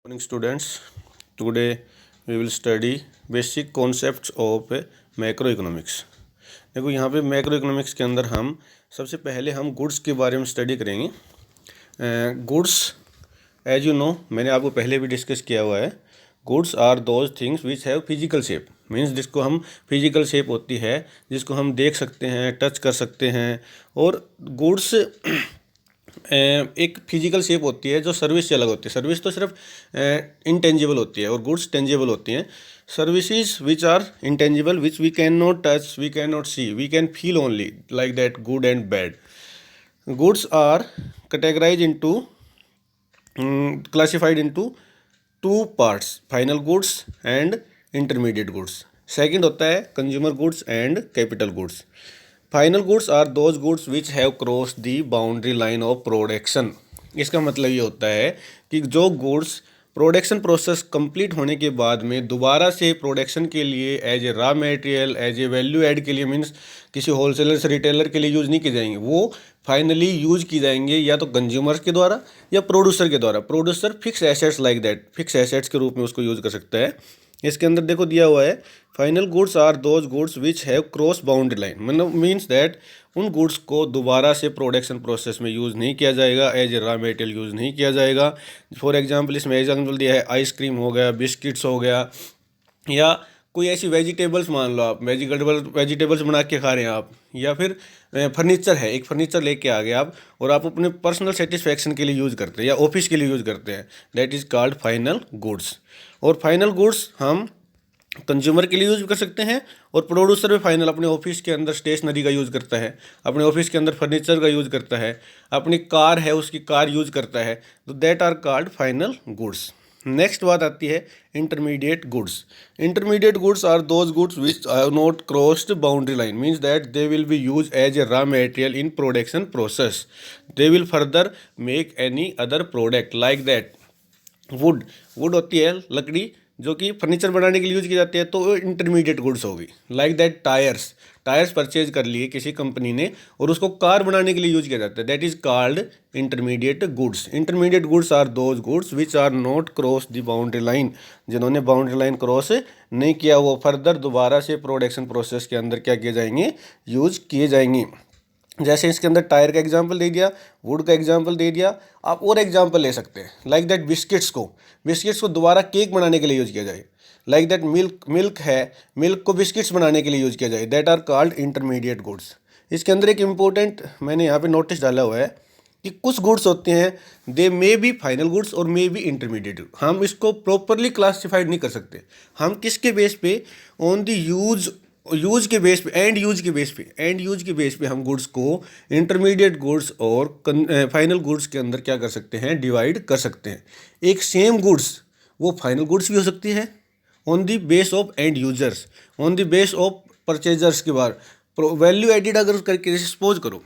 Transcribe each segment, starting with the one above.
Morning students, today we will study basic concepts of macro economics. देखो यहाँ पे macro economics के अंदर हम सबसे पहले हम गुड्स के बारे में स्टडी करेंगे। गुड्स एज यू नो, मैंने आपको पहले भी डिस्कस किया हुआ है। Goods are those things which have physical shape, means जिसको हम फिजिकल शेप होती है, जिसको हम देख सकते हैं, टच कर सकते हैं। और गुड्स एक फिजिकल शेप होती है जो सर्विस से अलग होती है। सर्विस तो सिर्फ इनटेंजिबल होती है और गुड्स टेंजिबल होती हैं। Services which are intangible, which we can not touch, we can not see, we can feel only, like that good and bad. Goods are categorise into classified into two parts, final goods and intermediate goods. Second होता है consumer goods and capital goods. Final goods are those goods which have cross the boundary line of production. इसका मतलब ये होता है कि जो goods production process complete होने के बाद में दोबारा से प्रोडक्शन के लिए as a raw material, as a value add के लिए, मीन्स किसी होलसेलर से रिटेलर के लिए यूज़ नहीं की जाएंगे, वो फाइनली यूज की जाएंगे या तो कंज्यूमर्स के द्वारा या प्रोड्यूसर के द्वारा। Producer fix assets like that, fix assets के रूप में उसको यूज़ कर सकता है। इसके अंदर देखो दिया हुआ है, final goods are those goods which have cross boundary line, मतलब मीन्स दैट उन गुड्स को दोबारा से प्रोडक्शन प्रोसेस में यूज़ नहीं किया जाएगा, as a raw material use नहीं किया जाएगा। फॉर एग्जांपल इसमें एग्जांपल दिया है आइसक्रीम हो गया, बिस्किट्स हो गया, या कोई ऐसी वेजिटेबल्स मान लो आप, वेजिटेबल्स बना के खा रहे हैं आप, या फिर फर्नीचर है, एक फर्नीचर लेके आ गए आप और आप अपने पर्सनल सेटिस्फैक्शन के लिए यूज़ करते हैं या ऑफिस के लिए यूज़ करते हैं, that is called final goods. और फाइनल गुड्स हम कंज्यूमर के लिए यूज़ कर सकते हैं और प्रोड्यूसर भी फाइनल अपने ऑफिस के अंदर स्टेशनरी का यूज़ करता है, अपने ऑफिस के अंदर फर्नीचर का यूज़ करता है, अपनी कार है उसकी कार यूज़ करता है, तो that are called final goods. Next बात आती है intermediate goods. Intermediate goods are those goods which have not crossed boundary line, means that they will be use as a raw material in production process, they will further make any other product like that wood. Wood होती है लकड़ी जो कि furniture बनाने के लिए use की जाती है, तो वो इंटरमीडिएट गुड्स होगी। Like that tyres, tyres purchase कर लिए किसी कंपनी ने और उसको कार बनाने के लिए यूज़ किया जाता है, that is called intermediate goods. Intermediate goods are those goods which are not cross the boundary line, जिन्होंने बाउंड्री लाइन क्रॉस नहीं किया, वो फर्दर दोबारा से प्रोडक्शन प्रोसेस के अंदर क्या किए जाएंगे, यूज़ किए जाएंगे। जैसे इसके अंदर टायर का एग्जांपल दे दिया, वुड का एग्जांपल दे दिया, आप और एग्जांपल ले सकते हैं। लाइक दैट बिस्किट्स को दोबारा केक बनाने के लिए यूज़ किया जाए। लाइक दैट मिल्क है, मिल्क को बिस्किट्स बनाने के लिए यूज़ किया जाए, that are called intermediate goods. इसके अंदर एक इम्पोर्टेंट मैंने यहाँ पे नोटिस डाला हुआ है कि कुछ गुड्स होते हैं, दे मे बी फाइनल गुड्स और मे बी इंटरमीडिएट। हम इसको प्रॉपरली क्लासिफाइड नहीं कर सकते। हम किसके बेस पे, ऑन द यूज के बेस पे, एंड यूज के बेस पे हम गुड्स को इंटरमीडिएट गुड्स और फाइनल गुड्स के अंदर क्या कर सकते हैं, डिवाइड कर सकते हैं। एक सेम गुड्स वो फाइनल गुड्स भी हो सकती है on the base of and users, on the base of purchasers के बाद वैल्यू एडिड अगर करके, सपोज करो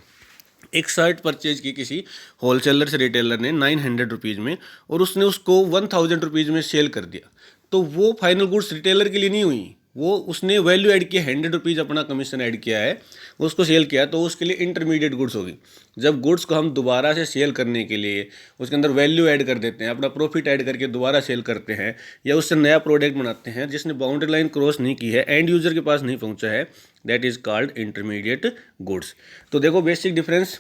एक शर्ट परचेज की किसी होलसेलर से रिटेलर ने 900 रुपीज़ में और उसने उसको 1000 रुपीज़ में सेल कर दिया, तो वो फाइनल गुड्स रिटेलर के लिए नहीं हुई, वो उसने वैल्यू ऐड किया, 100 रुपीज़ अपना कमीशन ऐड किया है, उसको सेल किया, तो उसके लिए इंटरमीडिएट गुड्स होगी। जब गुड्स को हम दोबारा से सेल करने के लिए उसके अंदर वैल्यू ऐड कर देते हैं, अपना प्रॉफिट ऐड करके दोबारा सेल करते हैं, या उससे नया प्रोडक्ट बनाते हैं जिसने बाउंड्री लाइन क्रॉस नहीं की है, एंड यूज़र के पास नहीं पहुंचा है, that is called intermediate goods. तो देखो बेसिक डिफरेंस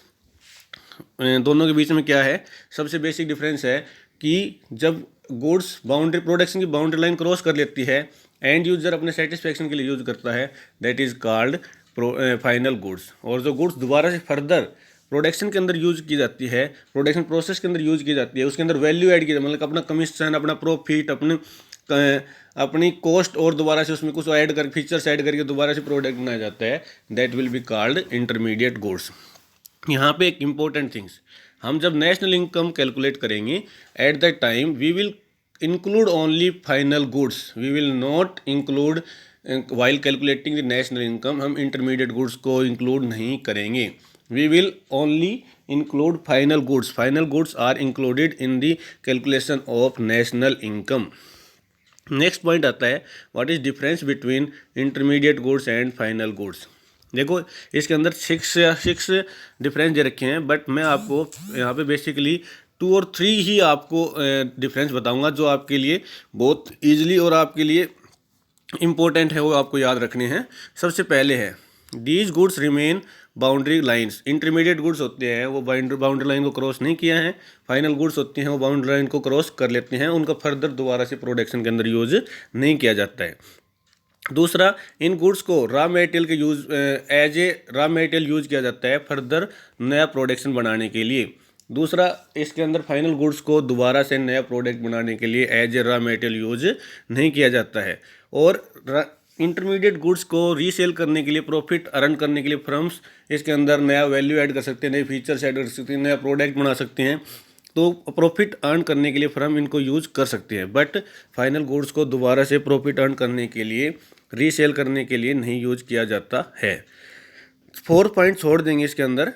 दोनों के बीच में क्या है। सबसे बेसिक डिफरेंस है कि जब गुड्स बाउंड्री प्रोडक्शन की बाउंड्री लाइन क्रॉस कर लेती है, एंड यूजर अपने सेटिस्फैक्शन के लिए यूज़ करता है, that is called final goods. और जो गुड्स दोबारा से फर्दर प्रोडक्शन के अंदर यूज़ की जाती है, प्रोडक्शन प्रोसेस के अंदर यूज़ की जाती है, उसके अंदर वैल्यू ऐड की जाती है, मतलब अपना कमीशन, अपना प्रॉफिट, अपनी कॉस्ट और दोबारा से उसमें कुछ ऐड कर, फीचर्स ऐड करके दोबारा से प्रोडक्ट बनाया जाता है, that will be called intermediate goods. यहाँ पे एक इम्पोर्टेंट थिंग्स, हम जब नेशनल इनकम कैलकुलेट करेंगे, at that time we will include only final goods, we will not include while calculating the national income, हम intermediate goods को include नहीं करेंगे, we will only include final goods, final goods are included in the calculation of national income। Next point आता है, what is difference between intermediate goods and final goods. देखो इसके अंदर six difference दे रखे हैं, बट मैं आपको यहाँ पे बेसिकली 2 और 3 ही आपको डिफरेंस बताऊंगा जो आपके लिए बहुत ईजिली और आपके लिए इम्पोर्टेंट है, वो आपको याद रखने हैं। सबसे पहले है these goods remain boundary lines. Intermediate goods होते हैं वो बाउंड्री लाइन को क्रॉस नहीं किया है। फाइनल गुड्स होते हैं वो बाउंड्री लाइन को क्रॉस कर लेते हैं, उनका फर्दर दोबारा से प्रोडक्शन के अंदर यूज नहीं किया जाता है। दूसरा, इन गुड्स को रॉ मटेरियल के use as a raw material use किया जाता है फर्दर नया प्रोडक्शन बनाने के लिए। दूसरा, इसके अंदर फाइनल गुड्स को दोबारा से नया प्रोडक्ट बनाने के लिए as a raw material use नहीं किया जाता है। और इंटरमीडिएट गुड्स को रीसेल करने के लिए, प्रॉफिट अर्न करने के लिए फर्म्स इसके अंदर नया वैल्यू ऐड कर सकते हैं, नए फीचर्स ऐड कर सकते हैं, नया प्रोडक्ट बना सकते हैं। तो प्रॉफिट अर्न करने के लिए फर्म इनको यूज कर सकते हैं, बट फाइनल गुड्स को दोबारा से प्रॉफिट अर्न करने के लिए, रीसेल करने के लिए नहीं यूज किया जाता है। 4 पॉइंट छोड़ देंगे इसके अंदर।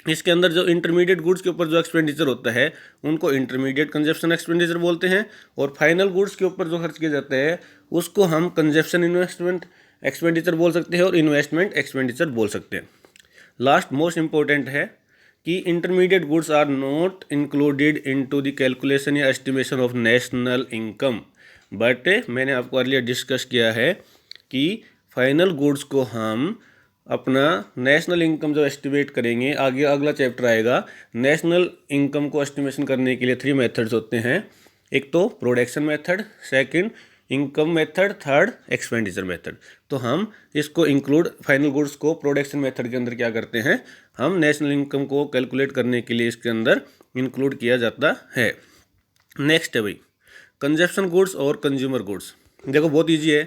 इसके अंदर जो इंटरमीडिएट गुड्स के ऊपर जो एक्सपेंडिचर होता है उनको इंटरमीडिएट कंजप्शन एक्सपेंडिचर बोलते हैं, और फाइनल गुड्स के ऊपर जो खर्च किया जाता है उसको हम कंजप्शन इन्वेस्टमेंट एक्सपेंडिचर बोल सकते हैं और इन्वेस्टमेंट एक्सपेंडिचर बोल सकते हैं। लास्ट मोस्ट इंपॉर्टेंट है कि intermediate goods are not included into the calculation या estimation of national income, but मैंने आपको अर्लियर डिस्कस किया है कि फाइनल गुड्स को हम अपना नेशनल इनकम जो एस्टिमेट करेंगे, आगे अगला चैप्टर आएगा, नेशनल इनकम को एस्टिमेशन करने के लिए 3 मेथड्स होते हैं। एक तो production method, second income method, third expenditure method. तो हम इसको इंक्लूड फाइनल गुड्स को प्रोडक्शन मेथड के अंदर क्या करते हैं, हम नेशनल इनकम को कैलकुलेट करने के लिए इसके अंदर इंक्लूड किया जाता है। नेक्स्ट है भाई कंजप्शन गुड्स और कंज्यूमर गुड्स। देखो बहुत ईजी है।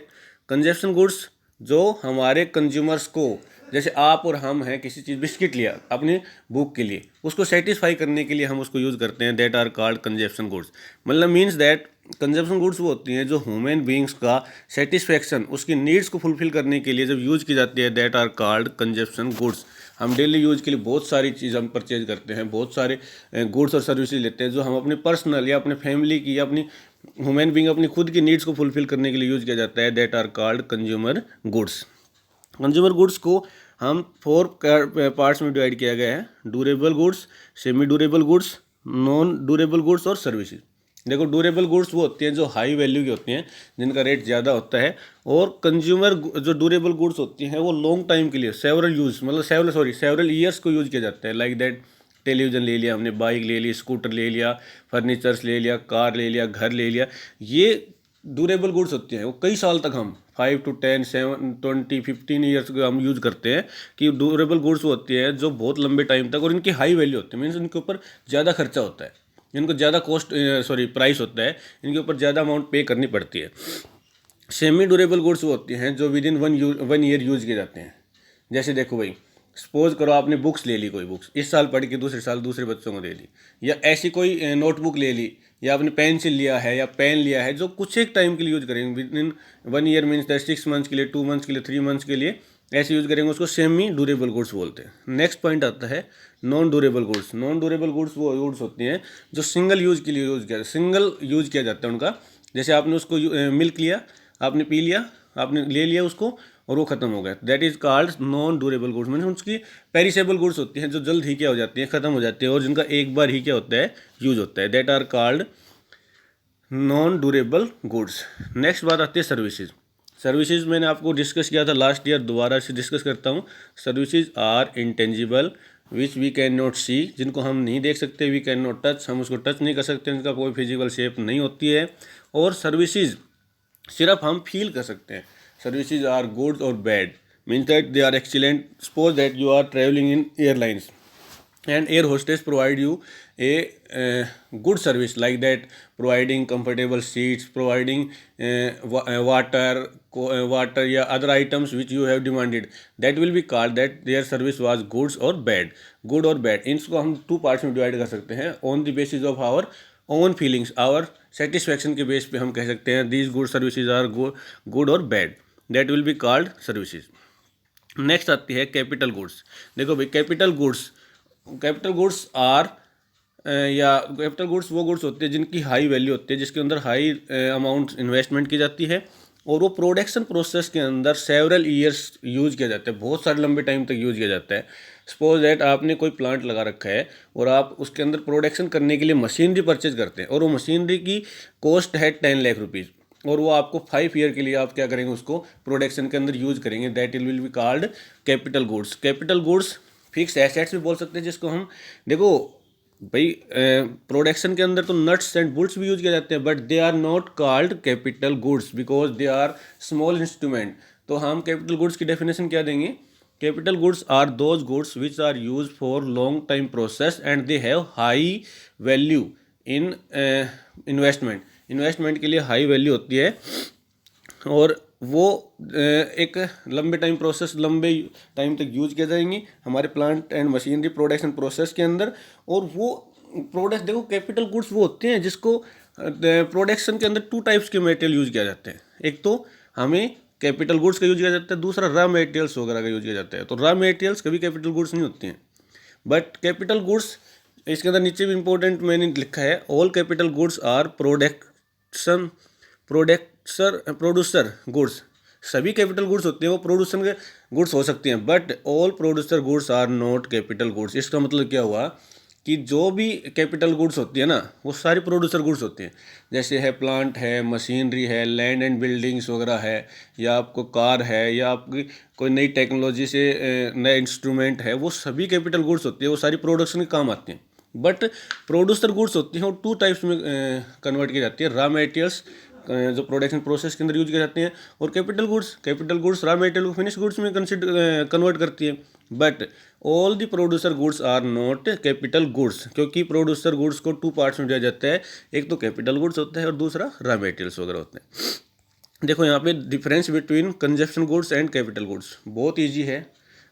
कंजप्शन गुड्स जो हमारे कंज्यूमर्स को, जैसे आप और हम हैं, किसी चीज़ बिस्किट लिया अपनी भूख के लिए, उसको सेटिस्फाई करने के लिए हम उसको यूज़ करते हैं, that are called consumption goods. मतलब मीन्स दैट कंजप्शन गुड्स वो होती हैं जो ह्यूमन बींग्स का सेटिस्फेक्शन, उसकी नीड्स को फुलफिल करने के लिए जब यूज़ की जाती है, that are called consumption goods. हम डेली यूज़ के लिए बहुत सारी चीज़ हम परचेज करते हैं, बहुत सारे गुड्स और सर्विसेज लेते हैं जो हम अपने पर्सनल या अपने फैमिली की या अपनी ह्यूमन बींग अपनी खुद की नीड्स को फुलफिल करने के लिए यूज़ किया जाता है, that are called consumer goods. Consumer goods को हम 4 पार्ट्स में डिवाइड किया गया है, durable goods, semi durable goods, non durable goods और सर्विसेज। देखो ड्यूरेबल गुड्स वो होती हैं जो हाई वैल्यू की होती हैं, जिनका रेट ज़्यादा होता है, और कंज्यूमर जो ड्यूरेबल गुड्स होती हैं वो लॉन्ग टाइम के लिए, सेवरल यूज़, मतलब सेवरल ईयर्स को यूज़ किया जाता है। लाइक दैट टेलीविज़न ले लिया हमने, बाइक ले ली, स्कूटर ले लिया, फर्नीचर्स ले लिया, कार ले लिया, घर ले लिया, ये ड्यूरेबल गुड्स होती हैं। वो कई साल तक हम 5 to 10, 7, 20, 15 ईयर्स को हम यूज़ करते हैं कि ड्यूरेबल गुड्स होती है जो बहुत लंबे टाइम तक, और इनकी हाई वैल्यू होती है, मीन्स इनके ऊपर ज़्यादा खर्चा होता है, इनको ज़्यादा प्राइस होता है, इनके ऊपर ज़्यादा अमाउंट पे करनी पड़ती है। सेमी ड्यूरेबल गुड्स वो होती हैं जो विद इन 1 ईयर यूज़ किए जाते हैं। जैसे देखो भाई, सपोज करो आपने बुक्स ले ली, कोई बुक्स इस साल पढ़ के दूसरे साल दूसरे बच्चों को दे ली, या ऐसी कोई नोटबुक ले ली, या आपने पेंसिल लिया है या पेन लिया है जो कुछ एक टाइम के लिए यूज़ करेंगे, with in 1 year means that 6 months के लिए, 2 मंथ्स के लिए, 3 मंथ्स के लिए ऐसे यूज़ करेंगे, उसको सेमी ड्यूरेबल गुड्स बोलते हैं। नेक्स्ट पॉइंट आता है non durable goods. Non durable goods वो गुड्स होती हैं जो सिंगल यूज़ के लिए सिंगल यूज़ किया जाता है उनका। जैसे आपने उसको मिल्क लिया, आपने पी लिया, आपने ले लिया उसको और वो ख़त्म हो गया, that is called non durable goods. मतलब उसकी पेरिसेबल गुड्स होती हैं जो जल्द ही क्या हो जाती हैं, ख़त्म हो जाती है, और जिनका एक बार ही क्या होता है, यूज़ होता है, that are called non durable goods. Next बात आती है सर्विसेज। सर्विसेज मैंने आपको डिस्कस किया था लास्ट ईयर, दोबारा से डिस्कस करता हूँ। Services are intangible which we can not see, जिनको हम नहीं देख सकते, वी कैन नॉट टच, हम उसको टच नहीं कर सकते, उनका कोई फिजिकल शेप नहीं होती है। और सर्विसेज सिर्फ हम फील कर सकते हैं। सर्विसेज आर गुड और bad, means that they are excellent. Suppose that you are travelling in airlines and air hostess provide you a good service, like that providing comfortable seats, providing water या other items which you have demanded, that will be called that their service was goods or bad, good और bad। इसको हम 2 parts में divide कर सकते हैं, on the basis of our own feelings, our satisfaction के base पे हम कह सकते हैं these good services are good और bad, that will be called services। Next आती है कैपिटल गुड्स। देखो भाई, कैपिटल गुड्स आर या कैपिटल गुड्स वो गुड्स होते हैं जिनकी हाई वैल्यू होती है, जिसके अंदर हाई अमाउंट इन्वेस्टमेंट की जाती है, और वो प्रोडक्शन प्रोसेस के अंदर सेवरल ईयर्स यूज़ किया जाता है, बहुत सारे लंबे टाइम तक यूज़ किया जाता है। सपोज दैट आपने कोई प्लांट लगा रखा है और आप उसके अंदर प्रोडक्शन करने के लिए मशीनरी परचेज करते हैं और वो मशीनरी की कॉस्ट है 10 लाख रुपीज़ और वो आपको 5 ईयर के लिए आप क्या करेंगे उसको प्रोडक्शन के अंदर यूज करेंगे, that will be called capital goods. Capital goods fix assets भी बोल सकते हैं जिसको हम, देखो भाई प्रोडक्शन के अंदर तो नट्स एंड बोल्ट्स भी यूज किए जाते हैं but they are not called capital goods because they are small instrument. तो हम कैपिटल गुड्स की डेफिनेशन क्या देंगे, capital goods are those goods which are use for long time process and they have high value in investment. Investment के लिए high value होती है और वो एक लंबे टाइम प्रोसेस, लंबे टाइम तक यूज किए जाएंगे हमारे plant and machinery production process के अंदर। और वो प्रोडक्ट, देखो कैपिटल गुड्स वो होते हैं जिसको प्रोडक्शन के अंदर 2 टाइप्स के मटेरियल यूज किया जाते हैं। एक तो हमें कैपिटल गुड्स का यूज किया जाता है, दूसरा रॉ मटेरियल्स वगैरह का यूज किया जाता है। तो रॉ मटेरियल्स कभी कैपिटल गुड्स नहीं होती हैं बट कैपिटल गुड्स, इसके अंदर नीचे भी इंपॉर्टेंट मैंने लिखा है, all capital goods are producer goods. सभी कैपिटल गुड्स होते हैं वो प्रोड्यूसन के गुड्स हो सकते हैं but all producer goods are not capital goods. इसका मतलब क्या हुआ कि जो भी कैपिटल गुड्स होती है ना वो सारी प्रोड्यूसर गुड्स होती हैं। जैसे है प्लांट है, मशीनरी है, लैंड एंड बिल्डिंग्स वगैरह है, या आपको कार है, या आपकी कोई नई टेक्नोलॉजी से नए इंस्ट्रूमेंट है, वो सभी कैपिटल गुड्स होती है, वो सारी प्रोडक्शन के काम आती हैं। बट प्रोड्यूसर गुड्स होती हैं वो 2 टाइप्स में कन्वर्ट की जाती है, रॉ मटेरियल्स जो प्रोडक्शन प्रोसेस के अंदर यूज किए जाते हैं और कैपिटल गुड्स रॉ मटेरियल को फिनिश गुड्स में कन्वर्ट करती है। But all the producer goods are not capital goods, क्योंकि प्रोड्यूसर गुड्स को 2 पार्ट्स में दिया जाता है, एक तो कैपिटल गुड्स होता है और दूसरा रॉ मटेरियल्स वगैरह होते हैं। देखो यहाँ पे difference between consumption goods and capital goods बहुत ईजी है।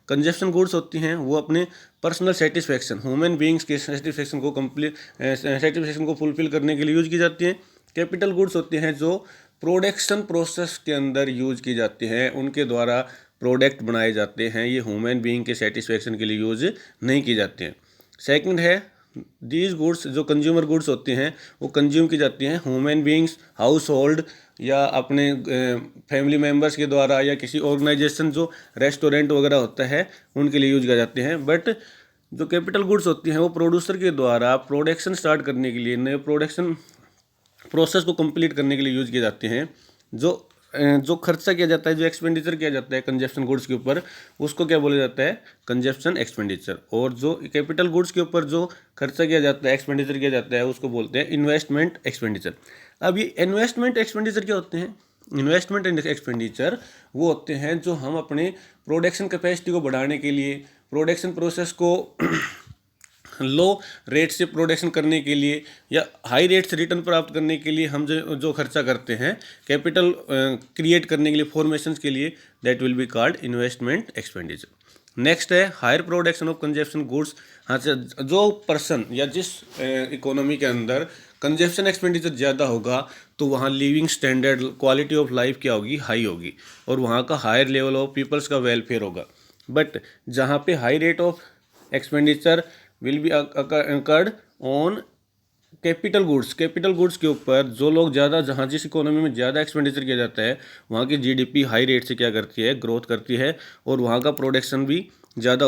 कंजप्शन गुड्स होती हैं वो अपने पर्सनल सेटिस्फेक्शन, ह्यूमन बींग्स के सेटिस्फेक्शन को फुलफिल करने के लिए यूज की जाती हैं। कैपिटल गुड्स होते हैं जो प्रोडक्शन प्रोसेस के अंदर यूज की जाती हैं, उनके द्वारा प्रोडक्ट बनाए जाते हैं, ये ह्यूमन बीइंग के सेटिस्फेक्शन के लिए यूज नहीं की जाते हैं। सेकंड है दीज गुड्स, जो कंज्यूमर गुड्स होते हैं वो कंज्यूम की जाती हैं ह्यूमन बीइंग्स, हाउस होल्ड या अपने फैमिली मेम्बर्स के द्वारा या किसी ऑर्गेनाइजेशन जो रेस्टोरेंट वगैरह होता है उनके लिए यूज किया जाते हैं। बट जो कैपिटल गुड्स होती हैं वो प्रोड्यूसर के द्वारा प्रोडक्शन स्टार्ट करने के लिए, नए प्रोडक्शन प्रोसेस को कंप्लीट करने के लिए यूज किए जाते हैं। जो खर्चा किया जाता है, जो एक्सपेंडिचर किया जाता है कंजप्शन गुड्स के ऊपर, उसको क्या बोला जाता है, कंजप्शन एक्सपेंडिचर। और जो कैपिटल गुड्स के ऊपर जो खर्चा किया जाता है, एक्सपेंडिचर किया जाता है, उसको बोलते हैं इन्वेस्टमेंट एक्सपेंडिचर। अब ये इन्वेस्टमेंट एक्सपेंडिचर क्या होते हैं, इन्वेस्टमेंट एंड एक्सपेंडिचर वो होते हैं जो हम अपने प्रोडक्शन कैपेसिटी को बढ़ाने के लिए, प्रोडक्शन प्रोसेस को लो रेट से प्रोडक्शन करने के लिए या हाई रेट से रिटर्न प्राप्त करने के लिए हम जो खर्चा करते हैं कैपिटल क्रिएट करने के लिए, फॉर्मेशंस के लिए, that will be called investment expenditure. Next है higher production of consumption goods. हाँ, जो पर्सन या जिस इकोनॉमी के अंदर कंजप्शन एक्सपेंडिचर ज़्यादा होगा तो वहाँ living standard, quality of life क्या होगी, हाई होगी, और वहाँ का हायर लेवल ऑफ पीपल्स का वेलफेयर होगा। बट जहाँ पे high rate of expenditure will be occurred on capital goods के ऊपर, जो लोग ज़्यादा, जहाँ जिस इकोनॉमी में ज़्यादा एक्सपेंडिचर किया जाता है वहाँ की जीडीपी हाई रेट से क्या करती है, ग्रोथ करती है, और वहाँ का प्रोडक्शन भी ज़्यादा